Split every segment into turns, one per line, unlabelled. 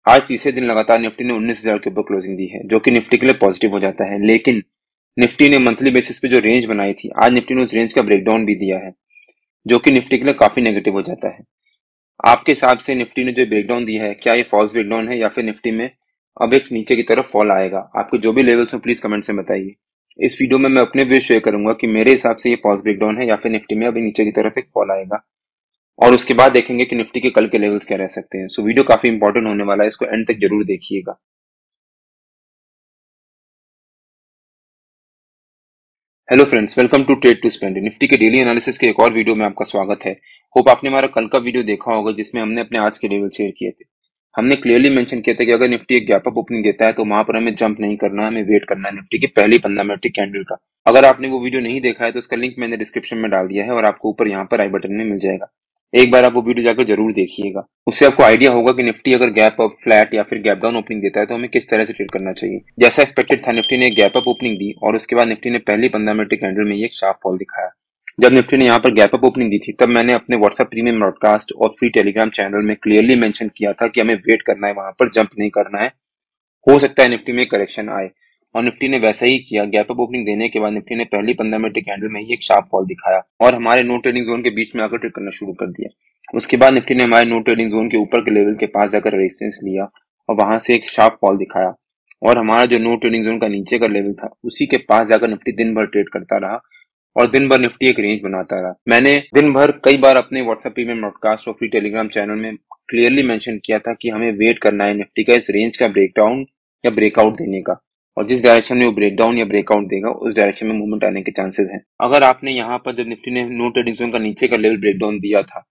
आज तीसरे दिन लगातार निफ्टी ने 19,000 के ऊपर क्लोजिंग दी है, जो कि निफ्टी के लिए पॉजिटिव हो जाता है। लेकिन निफ्टी ने मंथली बेसिस पे जो रेंज बनाई थी, आज निफ्टी ने उस रेंज का ब्रेकडाउन भी दिया है, जो कि निफ्टी के लिए काफी नेगेटिव हो जाता है। आपके हिसाब से निफ्टी ने जो ब्रेकडाउन दिया है, क्या ये फॉल्स ब्रेकडाउन है या फिर निफ्टी में अब एक नीचे की तरफ फॉल आएगा? आपके जो भी लेवल्स हो प्लीज कमेंट से बताइए। इस वीडियो में मैं अपने व्यू शेयर करूंगा कि मेरे हिसाब से ये फॉल्स ब्रेकडाउन है या फिर निफ्टी में अभी नीचे की तरफ एक फॉल आएगा, और उसके बाद देखेंगे कि निफ्टी के कल के लेवल्स क्या रह सकते हैं। सो वीडियो काफी इंपॉर्टेंट होने वाला है, इसको एंड तक जरूर देखिएगा। Hello friends, welcome to trade to spend. Nifty के डेली एनालिसिस के एक और वीडियो में आपका स्वागत है। होप आपने हमारा कल का वीडियो देखा होगा, जिसमें हमने अपने आज के लेवल शेयर किए थे। हमने क्लियरली मेंशन किया था कि अगर निफ्टी एक गैप अप ओपनिंग देता है तो वहां पर हमें जंप नहीं करना, हमें वेट करना है निफ्टी की पहली 15 मिनट की कैंडल का। अगर आपने वो वीडियो नहीं देखा है तो उसका लिंक मैंने डिस्क्रिप्शन में डाल दिया है और आपको ऊपर यहाँ पर आई बटन में मिल जाएगा। एक बार आप वो वीडियो जाकर जरूर देखिएगा, उससे आपको आइडिया होगा कि निफ्टी अगर गैप अप, फ्लैट या फिर गैप डाउन ओपनिंग देता है तो हमें किस तरह से ट्रेड करना चाहिए। जैसा एक्सपेक्टेड था, निफ्टी ने एक गैप अप ओपनिंग दी और उसके बाद निफ्टी ने पहली 15 मिनट की कैंडल में एक शार्प फॉल दिखाया। जब निफ्टी ने यहाँ पर गैप अप ओपनिंग दी थी, तब मैंने अपने व्हाट्सएप प्रीमियम ब्रॉडकास्ट और फ्री टेलीग्राम चैनल में क्लियरली मेंशन किया था कि हमें वेट करना है, वहां पर जंप नहीं करना है। हो सकता है निफ्टी में करेक्शन आए, और निफ्टी ने वैसा ही किया। गैप अप ओपनिंग देने के बाद निफ्टी ने पहली 15 मिनट की कैंडल में ही एक शार्प फॉल दिखाया और हमारे नो ट्रेडिंग जोन के बीच में आकर ट्रेड करना शुरू कर दिया। उसके बाद निफ्टी ने हमारे नो ट्रेडिंग जोन के ऊपर के लेवल के पास जाकर रेजिस्टेंस लिया और वहां से एक शार्प फॉल दिखाया, और हमारा जो नो ट्रेडिंग जोन का नीचे का लेवल था, उसी के पास जाकर निफ्टी दिन भर ट्रेड करता रहा और दिन भर निफ्टी एक रेंज बनाता रहा। मैंने दिन भर कई बार अपने व्हाट्सएप प्रीमियम ब्रॉडकास्ट और फ्री टेलीग्राम चैनल में क्लियरली मेंशन किया था कि हमें वेट करना है निफ्टी का इस रेंज का ब्रेकडाउन या ब्रेकआउट देने का, और जिस डायरेक्शन में वो ब्रेकडाउन या ब्रेकआउट देगा उस डायरेक्शन में मूवमेंट आने के चांसेस हैं। अगर आपने यहाँ पर जब निफ्टी ने नो ट्रेडिंग जोन का नीचे का लेवल ब्रेकडाउन दिया था,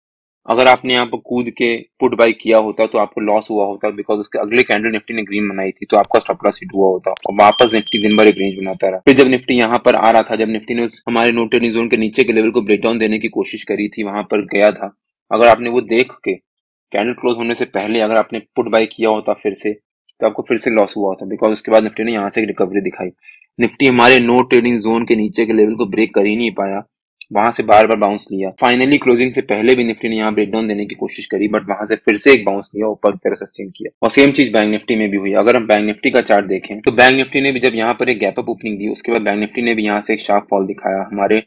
अगर आपने यहाँ पर कूद के पुट बाई किया होता तो आपको लॉस हुआ होता, बिकॉज उसके अगले कैंडल निफ्टी ने ग्रीन बनाई थी, तो आपका स्टॉप लॉस हिट हुआ होता और वापस निफ्टी दिन भर एक रेंज बनाता रहा। फिर जब निफ्टी यहाँ पर आ रहा था, जब निफ्टी ने उस हमारे नो ट्रेडिंग जोन के नीचे के लेवल को ब्रेकडाउन देने की कोशिश करी थी, वहां पर गया था, अगर आपने वो देख के कैंडल क्लोज होने से पहले अगर आपने पुट बाई किया होता फिर से, तो आपको फिर से लॉस हुआ होता, बिकॉज उसके बाद निफ्टी ने यहाँ से एक रिकवरी दिखाई। निफ्टी हमारे नो ट्रेडिंग जोन के नीचे के लेवल को ब्रेक कर ही नहीं पाया, वहां से बार बार बाउंस लिया। फाइनली क्लोजिंग से पहले भी निफ्टी ने यहाँ ब्रेकडाउन देने की कोशिश करी, बट वहां से फिर से एक बाउंस लिया, ऊपर की तरफ सस्टेन किया। और सेम चीज बैंक निफ्टी में भी हुई। अगर हम बैंक निफ्टी का चार्ट देखें तो बैंक निफ्टी ने भी जब यहाँ पर एक गैप अप ओपनिंग दी, उसके बाद बैंक निफ्टी ने भी यहाँ से एक शार्प फॉल दिखाया। हमारे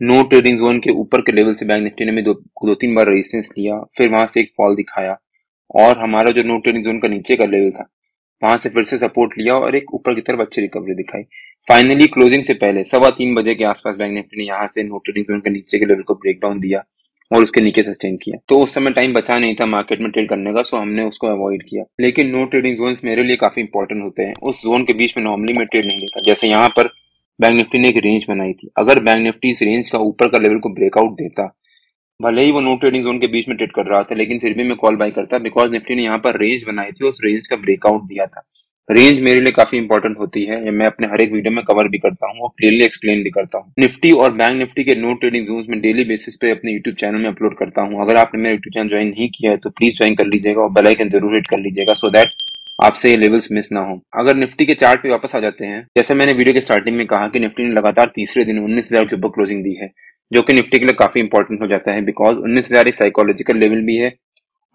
नो ट्रेडिंग जोन के ऊपर के लेवल से बैंक निफ्टी ने भी दो तीन बार रेजिस्टेंस लिया, फिर वहां से एक फॉल दिखाया, और हमारा जो नो ट्रेडिंग जोन का नीचे का लेवल था, वहां से फिर से सपोर्ट लिया और एक ऊपर की तरफ अच्छी रिकवरी दिखाई। फाइनली क्लोजिंग से पहले 3:15 के आसपास बैंक निफ्टी ने यहाँ से नो ट्रेडिंग जोन के नीचे के लेवल को ब्रेक डाउन दिया और उसके नीचे सस्टेन किया। तो उस समय टाइम बचा नहीं था मार्केट में ट्रेड करने का, सो हमने उसको अवॉइड किया। लेकिन नो ट्रेडिंग जोन मेरे लिए काफी इंपॉर्टेंट होते हैं। उस जोन के बीच में नॉर्मली मैं ट्रेड नहीं लेता। जैसे यहाँ पर बैंक निफ्टी ने एक रेंज बनाई थी, अगर बैंक निफ्टी इस रेंज का ऊपर का लेवल को ब्रेकआउट देता, भले ही वो नो ट्रेडिंग जोन के बीच में ट्रेड कर रहा था, लेकिन फिर भी मैं कॉल बाय करता, बिकॉज निफ्टी ने यहाँ पर रेंज बनाई थी, उस रेंज का ब्रेकआउट दिया था। रेंज मेरे लिए काफी इंपॉर्टेंट होती है, मैं अपने हर एक वीडियो में कवर भी करता हूँ और क्लियरली एक्सप्लेन भी करता हूँ। निफ्टी और बैंक निफ्टी के नो ट्रेडिंग जोन्स में डेली बेसिस पे अपने यूट्यूब चैनल में अपलोड करता हूँ। अगर आपने मेरा यूट्यूब चैनल ज्वाइन नहीं किया है तो प्लीज ज्वाइन कर लीजिएगा और बेल आइकन जरूर हिट कर लीजिएगा, सो दैट आपसे ये लेवल्स मिस ना हो। अगर निफ्टी के चार्ट पे वापस आ जाते हैं, जैसे मैंने वीडियो के स्टार्टिंग में कहा कि निफ्टी ने लगातार तीसरे दिन 19,000 के ऊपर क्लोजिंग दी है, जो कि निफ्टी के लिए काफी इंपॉर्टेंट हो जाता है, बिकॉज 19,000 एक साइकोलॉजिकल लेवल भी है,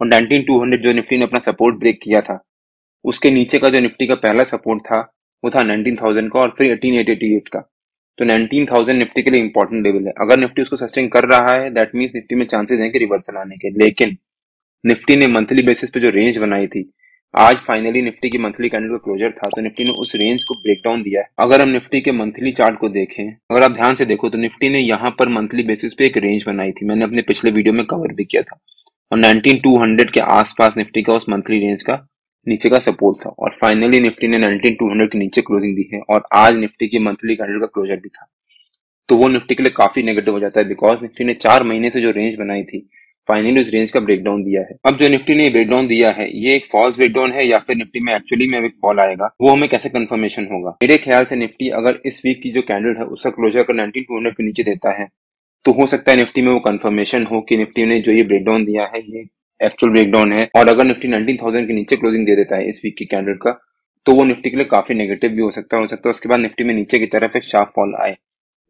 और 19,200 जो निफ्टी ने अपना सपोर्ट ब्रेक किया था, उसके नीचे का जो निफ्टी का पहला सपोर्ट था वो था 19,000 का और फिर 18,888 का। तो 19,000 निफ्टी के लिए इंपॉर्टेंट लेवल है। अगर निफ्टी उसको सस्टेन कर रहा है, दैट मींस निफ्टी में चांसेस हैं कि रिवर्सल आने के। लेकिन निफ्टी ने मंथली बेसिस पे जो रेंज बनाई थी, आज फाइनली निफ्टी की मंथली कैंडल का क्लोजर था, तो निफ्टी ने उस रेंज को ब्रेक डाउन दिया है। अगर हम निफ्टी के मंथली चार्ट को देखें, अगर आप ध्यान से देखो, तो निफ्टी ने यहाँ पर मंथली बेसिस पे एक रेंज बनाई थी, मैंने अपने पिछले वीडियो में कवर भी किया था, और 19,200 के आसपास निफ्टी का उस मंथली रेंज का नीचे का सपोर्ट था, और फाइनली निफ्टी ने 19,200 के नीचे क्लोजिंग दी है, और आज निफ्टी की मंथली कैंडल का क्लोजर भी था। तो वो निफ्टी के लिए काफी नेगेटिव हो जाता है, बिकॉज निफ्टी ने 4 महीने से जो रेंज बनाई थी, फाइनली उस रेंज का ब्रेकडाउन दिया है। अब जो निफ्टी ने ब्रेकडाउन दिया है, ये एक फॉल्स ब्रेकडाउन है या फिर निफ्टी में एक्चुअली में एक फॉल आएगा, वो हमें कैसे कंफर्मेशन होगा? मेरे ख्याल से निफ्टी अगर इस वीक की जो कैंडल है उसका क्लोजर अगर 19,200 के नीचे देता है, तो हो सकता है निफ्टी में वो कंफर्मेशन हो कि निफ्टी ने जो ये ब्रेकडाउन दिया है ये एक्चुअल ब्रेकडाउन है। और अगर निफ्टी 19,000 के नीचे क्लोजिंग दे देता है इस वीक की कैंडल का, तो वो निफ्टी के लिए काफी नेगेटिव भी हो सकता है उसके बाद निफ्टी में नीचे की तरफ एक शार्प फॉल आए।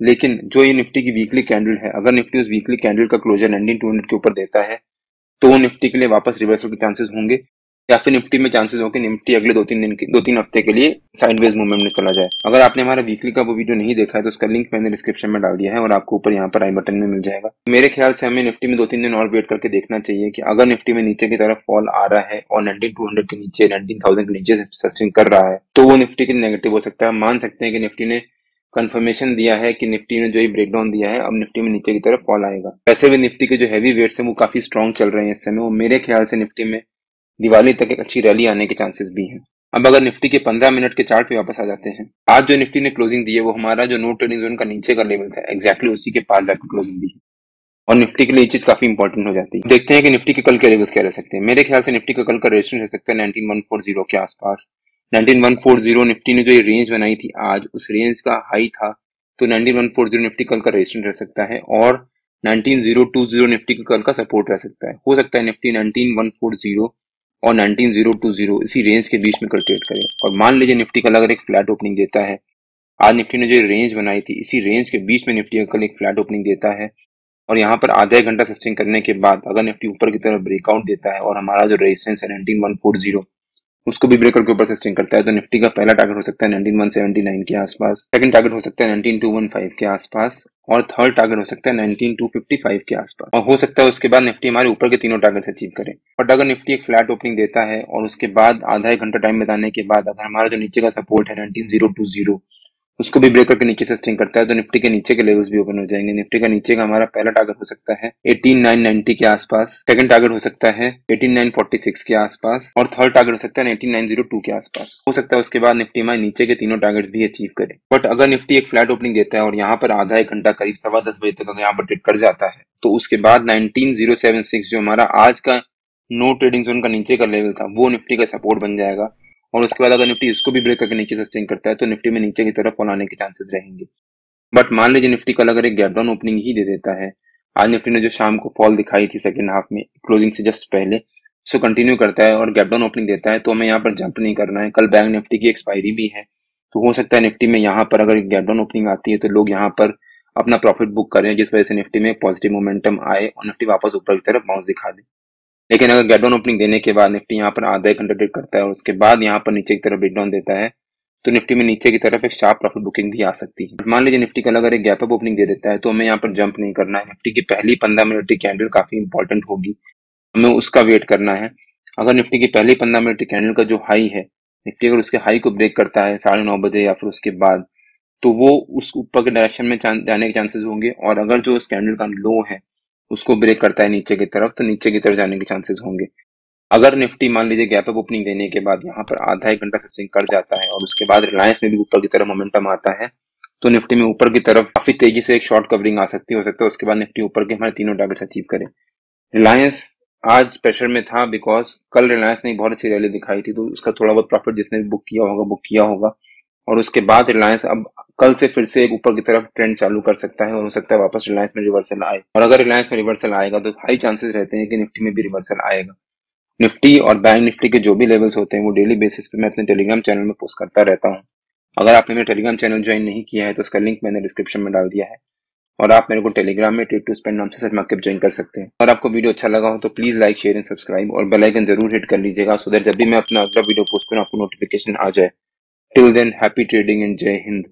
लेकिन जो ये निफ्टी की वीकली कैंडल है, अगर निफ्टी उस वीकली कैंडल का क्लोजर 19,200 के ऊपर देता है, तो वो निफ्टी के लिए वापस रिवर्सल के चांसेस होंगे। या फिर निफ्टी में चांसेस हो कि निफ्टी अगले 2-3 हफ्ते के लिए साइडवेज मूवमेंट में चला जाए। अगर आपने हमारा वीकली का वो वीडियो नहीं देखा है तो उसका लिंक मैंने डिस्क्रिप्शन में डाल दिया है और आपको ऊपर यहाँ पर आई बटन में मिल जाएगा। मेरे ख्याल से हमें निफ्टी में 2-3 दिन और वेट करके देखना चाहिए कि अगर निफ्टी में नीचे की तरफ फॉल आ रहा है और 19200 के नीचे 19000 के नीचे सस्टेन कर रहा है तो वो निफ्टी के नेगेटिव हो सकता है। मान सकते हैं कि निफ्टी ने कंफर्मेशन दिया है कि निफ्टी ने जो ये ब्रेकडाउन दिया है अब निफ्टी में नीचे की तरफ फॉल आएगा। वैसे भी निफ्टी के जो हैवी वेट्स हैं वो काफी स्ट्रॉन्ग चल रहे हैं इस समय। वो मेरे ख्याल से निफ्टी में दिवाली तक एक अच्छी रैली आने के चांसेस भी हैं। अब अगर निफ्टी के 15 मिनट के चार्ट पे वापस आ जाते हैं, आज जो निफ्टी ने क्लोजिंग दी है वो हमारा जो नो ट्रेडिंग जोन का नीचे का लेवल था एग्जैक्टली उसी के पास जाकर क्लोजिंग दी है और निफ्टी के लिए ये चीज काफी इंपॉर्टेंट हो जाती है। देखते हैं कि निफ्टी के कल के लेवल्स क्या रह सकते हैं। मेरे ख्याल से निफ्टी का कल का रेजिस्टेंस रह सकता है 19140 के आसपास। 19140 निफ्टी ने जो ये रेंज बनाई थी आज उस रेंज का हाई था, तो 19140 निफ्टी कल का रेजिस्टेंस रह सकता है और 19020 निफ्टी का कल का सपोर्ट रह सकता है। हो सकता है निफ्टी 19140 और 19020 इसी रेंज के बीच में कल ट्रेड करे। और मान लीजिए निफ्टी कल अगर एक फ्लैट ओपनिंग देता है, आज निफ्टी ने जो रेंज बनाई थी इसी रेंज के बीच में निफ्टी कल एक फ्लैट ओपनिंग देता है और यहाँ पर आधा एक घंटा सस्टेन करने के बाद अगर निफ्टी ऊपर की तरफ ब्रेकआउट देता है और हमारा जो रेजिस्टेंस है 19140 उसको भी ब्रेक करके ऊपर सस्टेन करता है, तो निफ्टी का पहला टारगेट हो सकता है 19179 के आसपास, सेकंड टारगेट हो सकता है 19215 के आसपास और थर्ड टारगेट हो सकता है 19255 के आसपास। और हो सकता है उसके बाद निफ्टी हमारे ऊपर के तीनों टारगेट्स अचीव करे। बट अगर निफ्टी एक फ्लैट ओपनिंग देता है और उसके बाद आधा एक घंटा टाइम बताने के बाद अगर हमारा जो नीचे का सपोर्ट है 19020 उसको भी ब्रेक करके नीचे सस्टेन करता है, तो निफ्टी के नीचे के लेवल्स भी ओपन हो जाएंगे। निफ्टी का नीचे का हमारा पहला टारगेट हो सकता है 18990 के आसपास, सेकंड टारगेट हो सकता है 18946 के आसपास और थर्ड टारगेट हो सकता है 18902 के आसपास। हो सकता है उसके बाद निफ्टी हमारे नीचे के तीनों टारगेट्स भी अचीव करे। बट अगर निफ्टी एक फ्लैट ओपनिंग देता है और यहाँ पर आधा एक घंटा करीब 10:15 बजे तक अगर यहाँ पर ट्रेड कर जाता है तो उसके बाद 19076 जो हमारा आज का नो ट्रेडिंग जोन का नीचे का लेवल था वो निफ्टी का सपोर्ट बन जाएगा और उसके बाद अगर निफ्टी इसको भी ब्रेक करके नीचे सस्टेन करता है तो निफ्टी में नीचे की तरफ फॉल आने के चांसेस रहेंगे। बट मान लीजिए निफ्टी कल अगर एक गैप डाउन ओपनिंग ही दे देता है, आज निफ्टी ने जो शाम को फॉल दिखाई थी सेकंड हाफ में क्लोजिंग से जस्ट पहले उसको कंटिन्यू करता है और गैप डाउन ओपनिंग देता है तो हमें यहाँ पर जंप नहीं करना है। कल बैंक निफ्टी की एक्सपायरी भी है तो हो सकता है निफ्टी में यहाँ पर अगर एक गैप डाउन ओपनिंग आती है तो लोग यहाँ पर अपना प्रॉफिट बुक करें जिस वजह से निफ्टी में पॉजिटिव मोमेंटम आए और निफ्टी वापस ऊपर की तरफ बाउंस दिखा दे। लेकिन अगर गैप डाउन ओपनिंग देने के बाद निफ्टी यहाँ पर आधा एक घंटा ट्रेड करता है और उसके बाद यहाँ पर नीचे की तरफ ब्रेकडाउन देता है तो निफ्टी में नीचे की तरफ एक शार्प प्रॉफिट बुकिंग भी आ सकती है। मान लीजिए निफ्टी कल अगर एक गैप अप ओपनिंग दे देता है तो हमें यहाँ पर जंप नहीं करना है। निफ्टी की पहली 15 मिनट की कैंडल काफी इंपॉर्टेंट होगी, हमें उसका वेट करना है। अगर निफ्टी की पहली 15 मिनट की कैंडल का जो हाई है, निफ्टी अगर उसके हाई को ब्रेक करता है 9:30 बजे या फिर उसके बाद, तो वो उस ऊपर के डायरेक्शन में जाने के चांसेस होंगे और अगर जो उस कैंडल का लो है उसको ब्रेक करता है नीचे की तरफ तो नीचे की तरफ जाने के चांसेस होंगे। अगर निफ्टी मान लीजिए गैप अप ओपनिंग देने के बाद यहाँ पर आधा एक घंटा सस्टेन कर जाता है और उसके बाद रिलायंस में भी ऊपर की तरफ मोमेंटम आता है तो निफ्टी में ऊपर की तरफ काफी तेजी से एक शॉर्ट कवरिंग आ सकती है। हो सकता है उसके बाद निफ्टी ऊपर के हमारे तीनों टारगेट्स अचीव करे। रिलायंस आज प्रेशर में था बिकॉज कल रिलायंस ने एक बहुत अच्छी रैली दिखाई थी तो उसका थोड़ा बहुत प्रॉफिट जिसने बुक किया होगा और उसके बाद रिलायंस अब कल से फिर से एक ऊपर की तरफ ट्रेंड चालू कर सकता है और हो सकता है वापस रिलायंस में रिवर्सल आए। और अगर रिलायंस में रिवर्सल आएगा तो हाई चांसेस रहते हैं कि निफ्टी में भी रिवर्सल आएगा। निफ्टी और बैंक निफ्टी के जो भी लेवल्स होते हैं वो डेली बेसिस पे मैं अपने टेलीग्राम चैनल में पोस्ट करता रहता हूँ। अगर आपने मेरा टेलीग्राम चैनल ज्वाइन नहीं किया है तो उसका लिंक मैंने डिस्क्रिप्शन में डाल दिया है और आप मेरे को टेलीग्राम में ट्रेड टू स्पेंड नाम से सर्च मार्केट ज्वाइन कर सकते हैं। अगर आपको वीडियो अच्छा लगा हो तो please like share and subscribe और बेल आइकन जरूर हिट कर लीजिएगा सो दैट जब भी मैं अपना अगला वीडियो पोस्ट करूँ आपको नोटिफिकेशन आ जाए। Till than happy trading and जय हिंद।